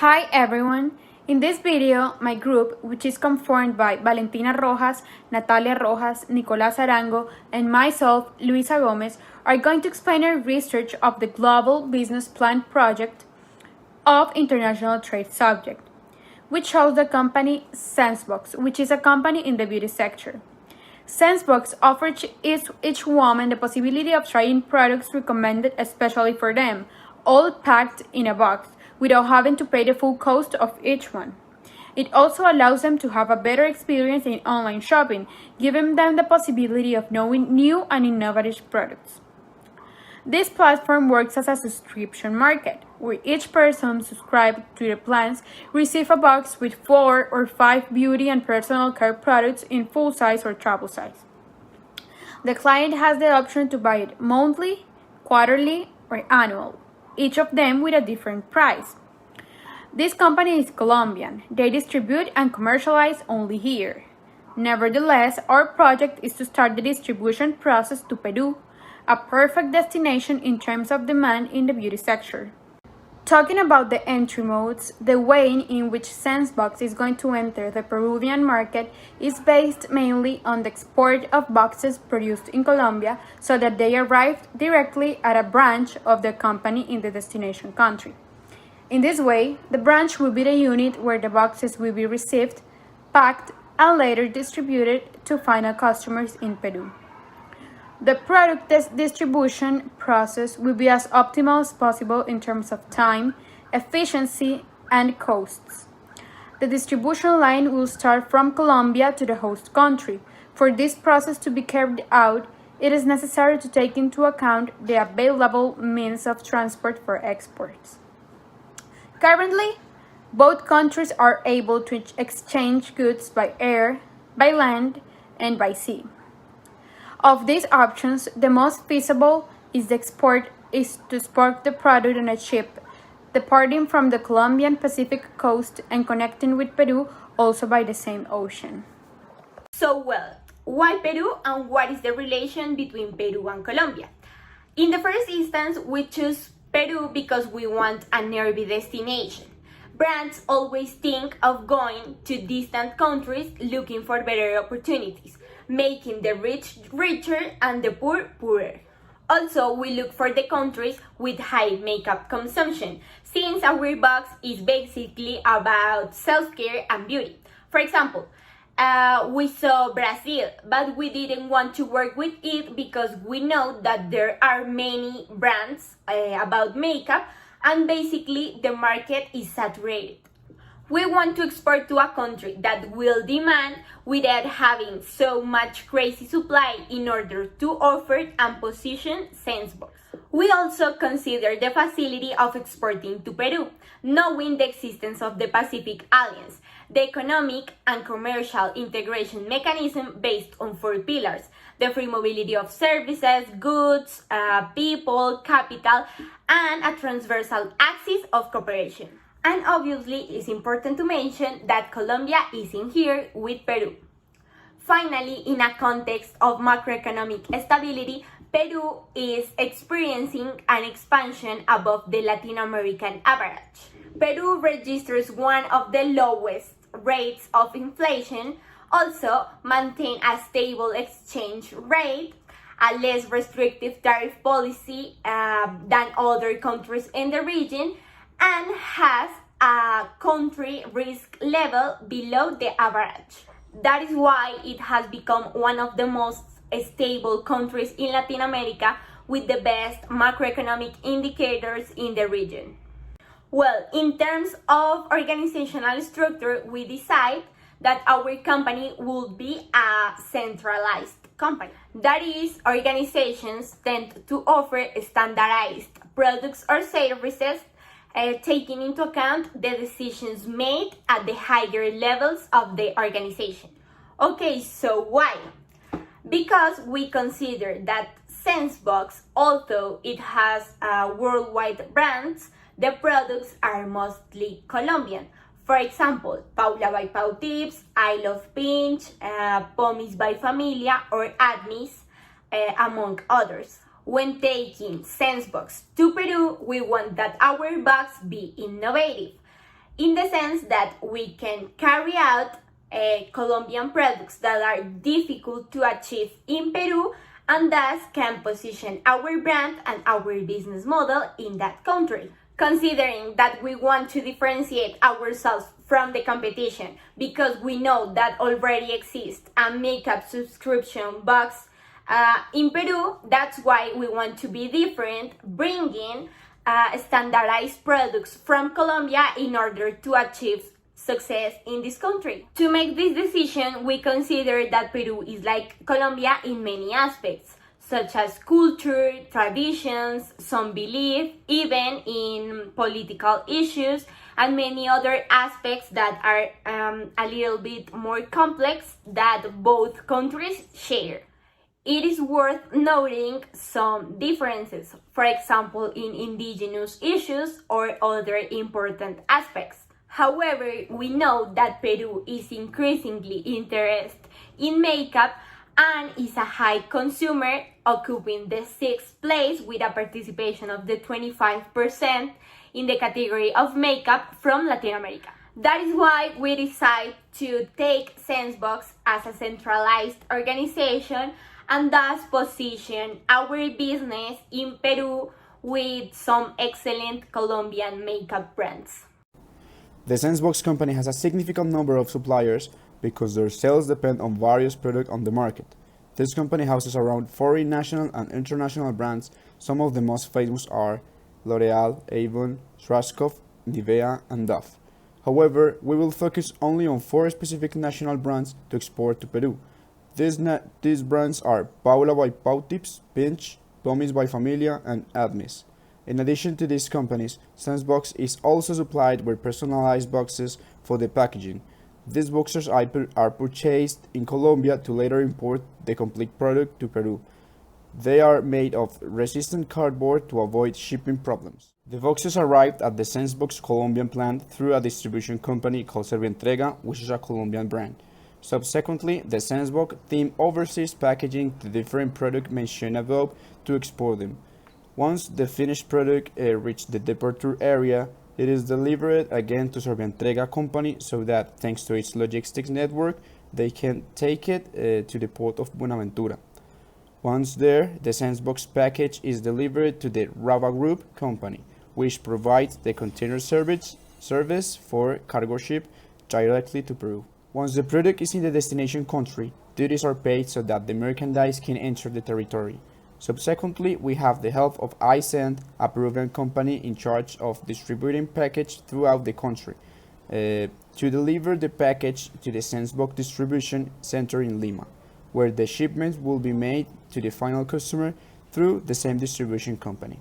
Hi everyone! In this video, my group, which is formed by Valentina Rojas, Natalia Rojas, Nicolas Arango, and myself, Luisa Gomez, are going to explain our research of the Global Business Plan project of international trade subject, which shows the company SenseBox, which is a company in the beauty sector. SenseBox offers each woman the possibility of trying products recommended especially for them, all packed in a box, without having to pay the full cost of each one. It also allows them to have a better experience in online shopping, giving them the possibility of knowing new and innovative products. This platform works as a subscription market, where each person subscribed to the plans receives a box with 4 or 5 beauty and personal care products in full size or travel size. The client has the option to buy it monthly, quarterly, or annual, each of them with a different price. This company is Colombian. They distribute and commercialize only here. Nevertheless, our project is to start the distribution process to Peru, a perfect destination in terms of demand in the beauty sector. Talking about the entry modes, the way in which SenseBox is going to enter the Peruvian market is based mainly on the export of boxes produced in Colombia so that they arrive directly at a branch of the company in the destination country. In this way, the branch will be the unit where the boxes will be received, packed, and later distributed to final customers in Peru. The product distribution process will be as optimal as possible in terms of time, efficiency, and costs. The distribution line will start from Colombia to the host country. For this process to be carried out, it is necessary to take into account the available means of transport for exports. Currently, both countries are able to exchange goods by air, by land, and by sea. Of these options, the most feasible is to export the product on a ship, departing from the Colombian Pacific coast and connecting with Peru also by the same ocean. So, why Peru and what is the relation between Peru and Colombia? In the first instance, we choose Peru because we want a nearby destination. Brands always think of going to distant countries looking for better opportunities, making the rich richer and the poor poorer. Also, we look for the countries with high makeup consumption, since our box is basically about self-care and beauty. For example, we saw Brazil, but we didn't want to work with it because we know that there are many brands about makeup and basically the market is saturated. We want to export to a country that will demand without having so much crazy supply in order to offer and position SenseBox. We also consider the facility of exporting to Peru, knowing the existence of the Pacific Alliance, the economic and commercial integration mechanism based on 4 pillars: the free mobility of services, goods, people, capital, and a transversal axis of cooperation. And obviously, it's important to mention that Colombia is in here with Peru. Finally, in a context of macroeconomic stability, Peru is experiencing an expansion above the Latin American average. Peru registers one of the lowest rates of inflation, also maintain a stable exchange rate, a less restrictive tariff policy than other countries in the region, and has a country risk level below the average. That is why it has become one of the most stable countries in Latin America with the best macroeconomic indicators in the region. Well, in terms of organizational structure, we decide that our company will be a centralized company. That is, organizations tend to offer standardized products or services, taking into account the decisions made at the higher levels of the organization. Okay, so why? Because we consider that SenseBox, although it has worldwide brands, the products are mostly Colombian. For example, Paula by Pau Tips, I Love Pinch, Pomis by Familia, or Admis, among others. When taking SenseBox to Peru, we want that our box be innovative. in the sense that we can carry out Colombian products that are difficult to achieve in Peru and thus can position our brand and our business model in that country. Considering that we want to differentiate ourselves from the competition because we know that already exists a makeup subscription box in Peru, that's why we want to be different, bringing standardized products from Colombia in order to achieve success in this country. To make this decision, we consider that Peru is like Colombia in many aspects, such as culture, traditions, some belief, even in political issues, and many other aspects that are a little bit more complex that both countries share. It is worth noting some differences, for example, in indigenous issues or other important aspects. However, we know that Peru is increasingly interested in makeup and is a high consumer, occupying the 6th place with a participation of the 25% in the category of makeup from Latin America. That is why we decided to take SenseBox as a centralized organization and thus position our business in Peru with some excellent Colombian makeup brands. The SenseBox company has a significant number of suppliers because their sales depend on various products on the market. This company houses around 40 national and international brands. Some of the most famous are L'Oreal, Avon, Schwarzkopf, Nivea, and Dove. However, we will focus only on 4 specific national brands to export to Peru. These brands are Paula by Pautips, Pinch, Tomis by Familia, and Admis. In addition to these companies, SenseBox is also supplied with personalized boxes for the packaging. These boxes are purchased in Colombia to later import the complete product to Peru. They are made of resistant cardboard to avoid shipping problems. The boxes arrived at the SenseBox Colombian plant through a distribution company called Servientrega, which is a Colombian brand. Subsequently, the SenseBox team oversees packaging the different products mentioned above to export them. Once the finished product reaches the departure area, it is delivered again to Servientrega company so that, thanks to its logistics network, they can take it to the port of Buenaventura. Once there, the SenseBox package is delivered to the Rava Group company, which provides the container service for cargo ship directly to Peru. Once the product is in the destination country, duties are paid so that the merchandise can enter the territory. Subsequently, we have the help of iSend, a Peruvian company in charge of distributing package throughout the country, to deliver the package to the SenseBox distribution center in Lima, where the shipments will be made to the final customer through the same distribution company.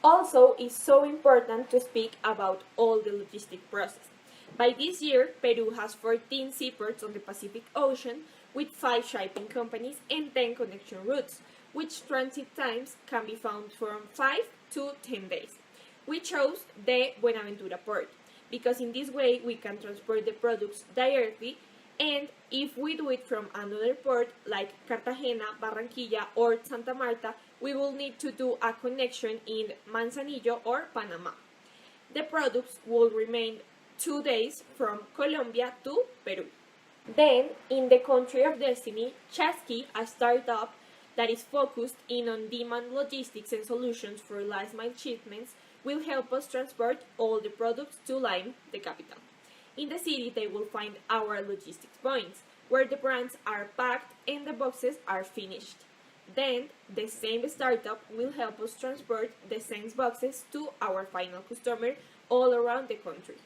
Also, it's so important to speak about all the logistic process. By this year, Peru has 14 seaports on the Pacific Ocean with 5 shipping companies and 10 connection routes, which transit times can be found from 5 to 10 days. We chose the Buenaventura port because in this way we can transport the products directly, and if we do it from another port like Cartagena, Barranquilla or Santa Marta, we will need to do a connection in Manzanillo or Panama. The products will remain 2 days from Colombia to Peru. Then, in the country of destiny, Chasqui, a startup that is focused in on-demand logistics and solutions for last-mile shipments, will help us transport all the products to Lime, the capital. In the city, they will find our logistics points, where the brands are packed and the boxes are finished. Then, the same startup will help us transport the Sense boxes to our final customer all around the country.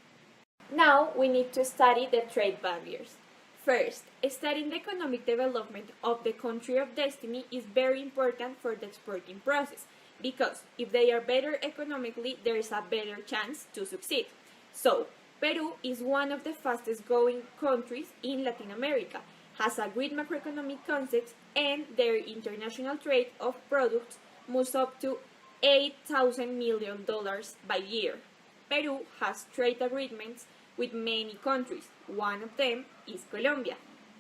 Now, we need to study the trade barriers. First, studying the economic development of the country of destiny is very important for the exporting process, because if they are better economically, there is a better chance to succeed. So, Peru is one of the fastest growing countries in Latin America, has a great macroeconomic context, and their international trade of products moves up to $8,000 million by year. Peru has trade agreements with many countries. One of them is Colombia.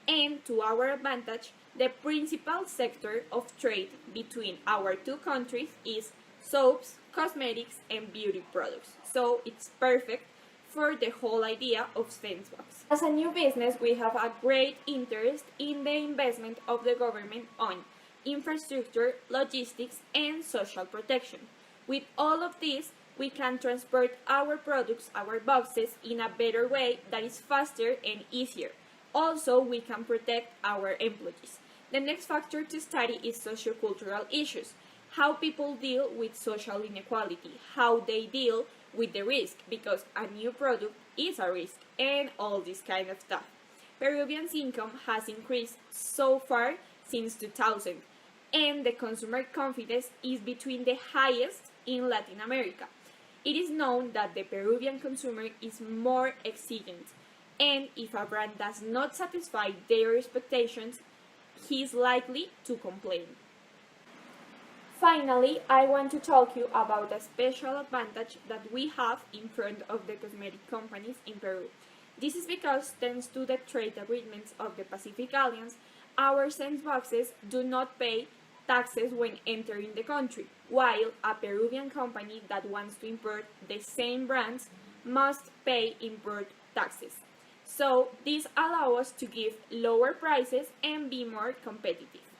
And to our advantage, the principal sector of trade between our two countries is soaps, cosmetics, and beauty products. So it's perfect for the whole idea of Sandbox. As a new business, we have a great interest in the investment of the government on infrastructure, logistics, and social protection. With all of this, we can transport our products, our boxes, in a better way that is faster and easier. Also, we can protect our employees. The next factor to study is sociocultural issues, how people deal with social inequality, how they deal with the risk, because a new product is a risk, and all this kind of stuff. Peruvian's income has increased so far since 2000, and the consumer confidence is between the highest in Latin America. It is known that the Peruvian consumer is more exigent, and if a brand does not satisfy their expectations, he is likely to complain. Finally, I want to talk you about a special advantage that we have in front of the cosmetic companies in Peru. This is because, thanks to the trade agreements of the Pacific Alliance, our scent boxes do not pay taxes when entering the country, while a Peruvian company that wants to import the same brands must pay import taxes. So this allows us to give lower prices and be more competitive.